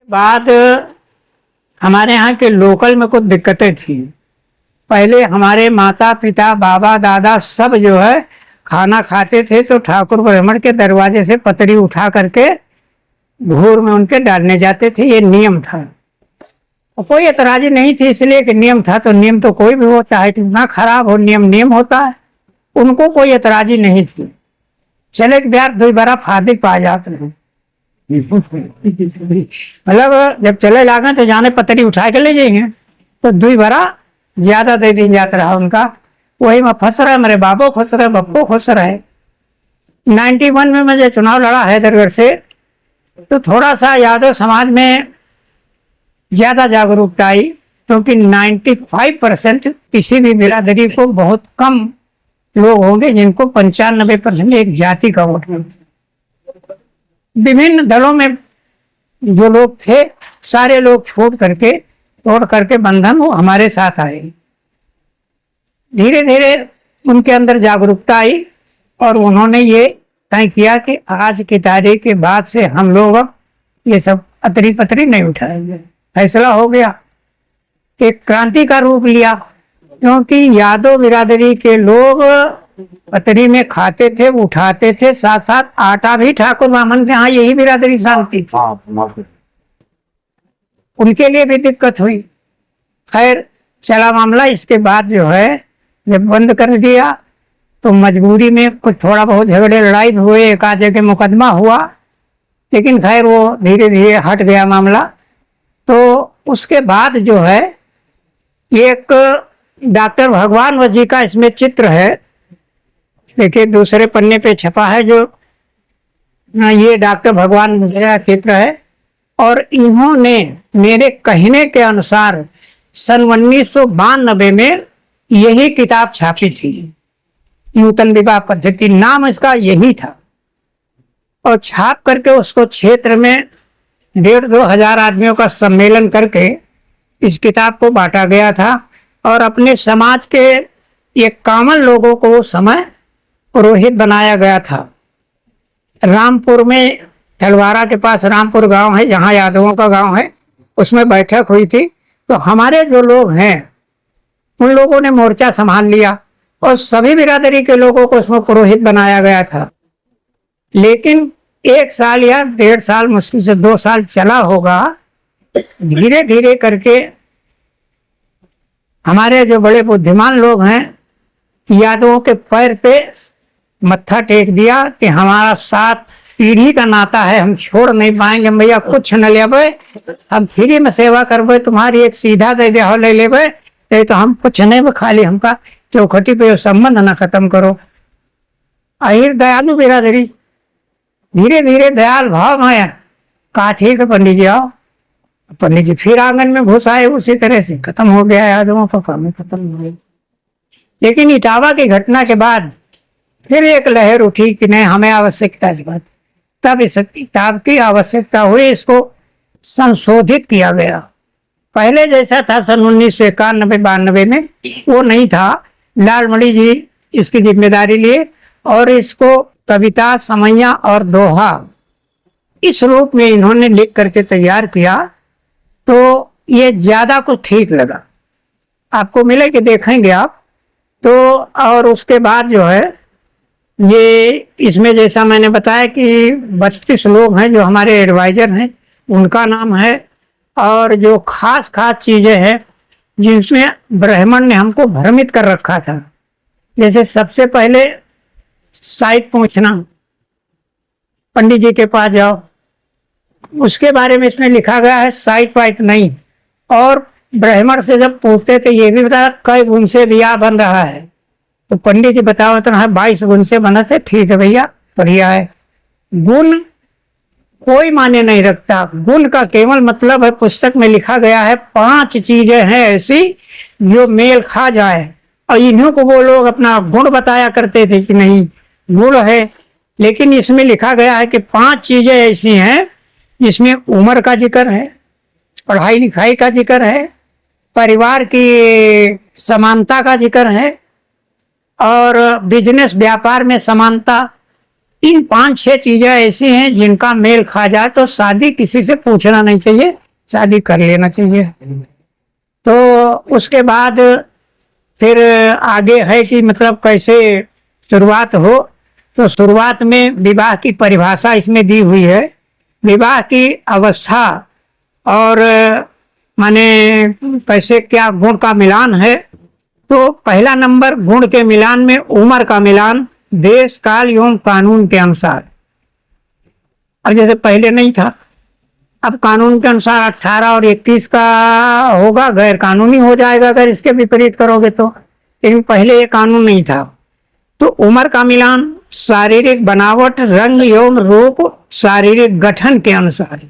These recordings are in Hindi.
बाद हमारे यहाँ के लोकल में कुछ दिक्कतें थी। पहले हमारे माता पिता बाबा दादा सब जो है खाना खाते थे तो ठाकुर ब्राह्मण के दरवाजे से पतरी उठा करके घूर में उनके डालने जाते थे, ये नियम था। और कोई एतराजी नहीं थी, इसलिए कि नियम था तो नियम तो कोई भी हो, चाहे कितना खराब हो, नियम नियम होता है। उनको कोई एतराजी नहीं थी। चले बिहार दो बारा फायदे पा जाते हैं। मतलब जब चले लागे तो जाने पतरी उठा के ले जाएंगे तो दो बारा ज्यादा दे दी जाता रहा उनका। वही में फंस रहा है, मेरे बाबो खुश रहे, बप्पो खुश रहे। 91 में मैं जब चुनाव लड़ा हैदरगढ़ से तो थोड़ा सा यादव समाज में ज्यादा जागरूकता आई, क्योंकि 95% किसी भी बिरादरी को बहुत कम लोग होंगे जिनको 95% एक जाति का वोट मिलता। विभिन्न दलों में जो लोग थे सारे लोग छोड़ करके तोड़ करके बंधन वो हमारे साथ आए। धीरे धीरे उनके अंदर जागरूकता आई और उन्होंने ये तय किया कि आज की तारीख के बाद से हम लोग अब ये सब अतरी पतरी नहीं उठाएंगे। फैसला हो गया, एक क्रांति का रूप लिया, क्योंकि यादव बिरादरी के लोग पतरी में खाते थे, उठाते थे, साथ साथ आटा भी ठाकुर ब्राह्मण के यहाँ यही बिरादरी शांति थी। उनके लिए भी दिक्कत हुई। खैर चला मामला। इसके बाद जो है जब बंद कर दिया तो मजबूरी में कुछ थोड़ा बहुत झगड़े लड़ाई हुए, एक आध जगह मुकदमा हुआ, लेकिन खैर वो धीरे धीरे हट गया मामला। तो उसके बाद जो है एक डॉक्टर भगवान वजी का इसमें चित्र है, देखिए दूसरे पन्ने पे छपा है, जो ये डॉक्टर भगवान वजी का चित्र है। और इन्होंने मेरे कहने के अनुसार सन 1992 में यही किताब छापी थी, नूतन विवाह पद्धति नाम इसका यही था। और छाप करके उसको क्षेत्र में 1,500-2 हजार आदमियों का सम्मेलन करके इस किताब को बांटा गया था। और अपने समाज के एक कॉमन लोगों को उस समय पुरोहित बनाया गया था। रामपुर में, थलवारा के पास रामपुर गांव है जहां यादवों का गांव है, उसमें बैठक हुई थी। तो हमारे जो लोग हैं उन लोगों ने मोर्चा संभाल लिया और सभी बिरादरी के लोगों को उसमें पुरोहित बनाया गया था। लेकिन 1 साल या 1.5 साल, मुश्किल से 2 साल चला होगा, धीरे धीरे करके हमारे जो बड़े बुद्धिमान लोग हैं यादवों के पैर पे मत्था टेक दिया कि हमारा 7 पीढ़ी का नाता है, हम छोड़ नहीं पाएंगे भैया, कुछ न लेबे, हम फ्री में सेवा करबे, तुम्हारी एक सीधा दे दे ले लेबे, तो हम कुछ नहीं, खाली हमका चौखटी पे संबंध न खत्म करो। आहिर दयालु बिरादरी धीरे धीरे दयाल भाव में कहा ठीक है पंडित जी आओ। पंडित जी फिर आंगन में घुस आए, उसी तरह से खत्म हो गया, यादवों का काम खत्म हो गया। लेकिन इटावा की घटना के बाद फिर एक लहर उठी कि नहीं हमें आवश्यकता इस बात, तब इस किताब की आवश्यकता हुई, इसको संशोधित किया गया। पहले जैसा था सन 1991-92 में वो नहीं था। लालमणि जी इसकी जिम्मेदारी लिए और इसको कविता, समैया और दोहा इस रूप में इन्होंने लिख करके तैयार किया। तो ये ज्यादा कुछ ठीक लगा, आपको मिले कि देखेंगे आप तो। और उसके बाद जो है ये इसमें जैसा मैंने बताया कि 32 लोग हैं जो हमारे एडवाइजर हैं, उनका नाम है। और जो खास खास चीजें हैं जिसमें ब्राह्मण ने हमको भ्रमित कर रखा था, जैसे सबसे पहले साइट पूछना, पंडित जी के पास जाओ, उसके बारे में इसमें लिखा गया है साइट वाइट नहीं। और ब्राह्मण से जब पूछते थे ये भी बताया कई गुण से ब्याह बन रहा है, तो पंडित जी बताओ तो 22 गुण से बना थे। ठीक है भैया, बढ़िया है। गुण कोई माने नहीं रखता, गुण का केवल मतलब है, पुस्तक में लिखा गया है 5 चीजें हैं ऐसी जो मेल खा जाए, और इन्हों को वो लोग अपना गुण बताया करते थे कि नहीं गुण है। लेकिन इसमें लिखा गया है कि 5 चीजें ऐसी हैं जिसमें उम्र का जिक्र है, पढ़ाई लिखाई का जिक्र है, परिवार की समानता का जिक्र है, और बिजनेस व्यापार में समानता, इन 5-6 चीजें ऐसी हैं जिनका मेल खा जाए तो शादी किसी से पूछना नहीं चाहिए, शादी कर लेना चाहिए। तो उसके बाद फिर आगे है कि मतलब कैसे शुरुआत हो। तो शुरुआत में विवाह की परिभाषा इसमें दी हुई है। विवाह की अवस्था और माने कैसे क्या गुण का मिलान है। तो पहला नंबर गुण के मिलान में उम्र का मिलान देश काल एवं कानून के अनुसार। अब जैसे पहले नहीं था, अब कानून के अनुसार 18 और 21 का होगा, गैर कानूनी हो जाएगा अगर इसके विपरीत करोगे तो। लेकिन पहले ये कानून नहीं था। तो उम्र का मिलान शारीरिक बनावट, रंग एवं रूप, शारीरिक गठन के अनुसार।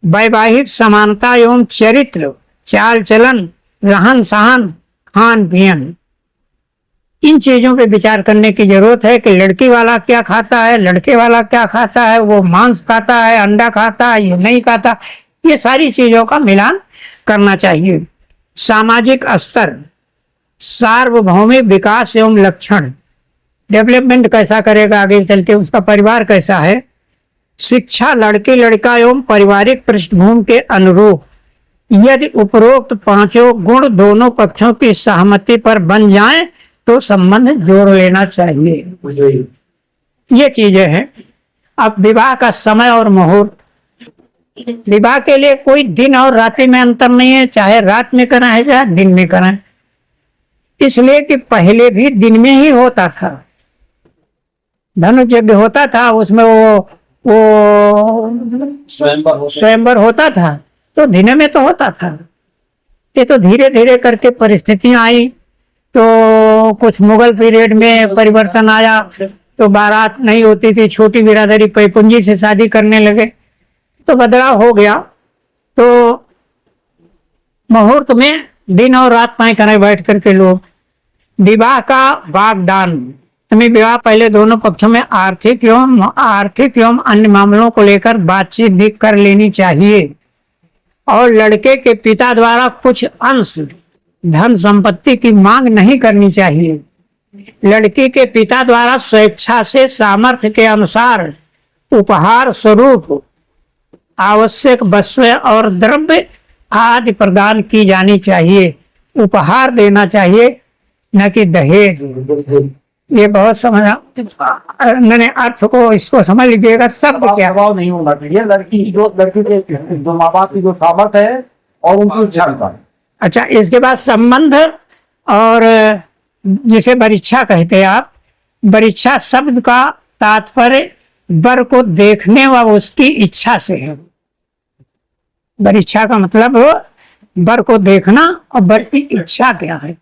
वैवाहिक समानता एवं चरित्र, चाल चलन, रहन सहन, खान पीन, इन चीजों पे विचार करने की जरूरत है कि लड़की वाला क्या खाता है, लड़के वाला क्या खाता है, वो मांस खाता है, अंडा खाता है, ये नहीं खाता। ये सारी चीजों का मिलान करना चाहिए। सामाजिक स्तर, सार्वभौमिक विकास एवं लक्षण, डेवलपमेंट कैसा करेगा आगे चल के, उसका परिवार कैसा है। शिक्षा लड़के लड़का एवं पारिवारिक पृष्ठभूमि के अनुरूप। यदि उपरोक्त 5 गुण दोनों पक्षों की सहमति पर बन जाएं तो संबंध जोड़ लेना चाहिए। ये चीजें हैं। अब विवाह का समय और मुहूर्त। विवाह के लिए कोई दिन और रात्रि में अंतर नहीं है, चाहे रात में कराएं चाहे दिन में कराएं। इसलिए कि पहले भी दिन में ही होता था, धनुष यज्ञ होता था, उसमें वो स्वयंवर होता था, तो दिन में तो होता था। ये तो धीरे धीरे करके परिस्थितियां आई, तो कुछ मुगल पीरियड में परिवर्तन आया, तो बारात नहीं होती थी, छोटी बिरादरी पैकुंजी से शादी करने लगे, तो बदलाव हो गया। तो मुहूर्त में दिन और रात तय करें बैठ करके लोग। विवाह का वाग्दान, हमें विवाह पहले दोनों पक्षों में आर्थिक एवं अन्य मामलों को लेकर बातचीत भी कर लेनी चाहिए। और लड़के के पिता द्वारा कुछ अंश धन संपत्ति की मांग नहीं करनी चाहिए। लड़की के पिता द्वारा स्वेच्छा से सामर्थ्य के अनुसार उपहार स्वरूप आवश्यक वस्तुएं और द्रव्य आदि प्रदान की जानी चाहिए। उपहार देना चाहिए, न कि दहेज। ये बहुत समझा, मैंने अर्थ को इसको समझ लीजिएगा। सब क्या दबाव नहीं होना चाहिए। लड़की के जो माँ बाप की जो सामर्थ्य है और उनकी इच्छा का। अच्छा, इसके बाद संबंध और जिसे वरीक्षा कहते हैं आप। वरीक्षा शब्द का तात्पर्य वर को देखने व उसकी इच्छा से है। वरीक्षा का मतलब वर को देखना और वर की इच्छा क्या है,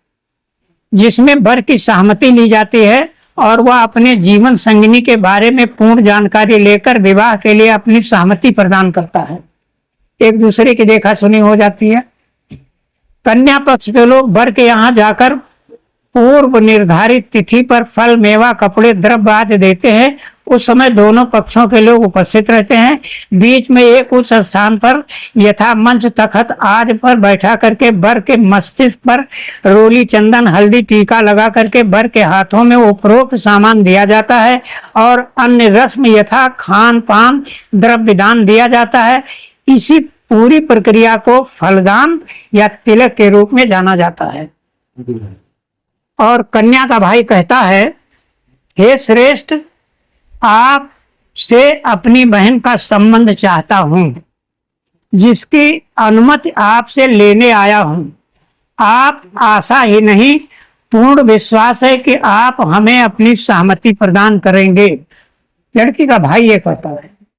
जिसमें वर की सहमति ली जाती है और वह अपने जीवन संगिनी के बारे में पूर्ण जानकारी लेकर विवाह के लिए अपनी सहमति प्रदान करता है। एक दूसरे की देखा सुनी हो जाती है। कन्या पक्ष के लोग वर के यहाँ जाकर पूर्व निर्धारित तिथि पर फल, मेवा, कपड़े, द्रव्य आदि देते हैं। उस समय दोनों पक्षों के लोग उपस्थित रहते हैं। बीच में एक उस स्थान पर यथा मंच, तखत आदि पर बैठा करके वर के मस्तिष्क पर रोली, चंदन, हल्दी, टीका लगा करके वर के हाथों में उपरोक्त सामान दिया जाता है और अन्य रस्म यथा खान पान, द्रव्य दान दिया जाता है। इसी पूरी प्रक्रिया को फलदान या तिलक के रूप में जाना जाता है। और कन्या का भाई कहता है, हे श्रेष्ठ, आप से अपनी बहन का संबंध चाहता हूं, जिसकी अनुमति आपसे लेने आया हूं। आप आशा ही नहीं, पूर्ण विश्वास है कि आप हमें अपनी सहमति प्रदान करेंगे। लड़की का भाई ये कहता है।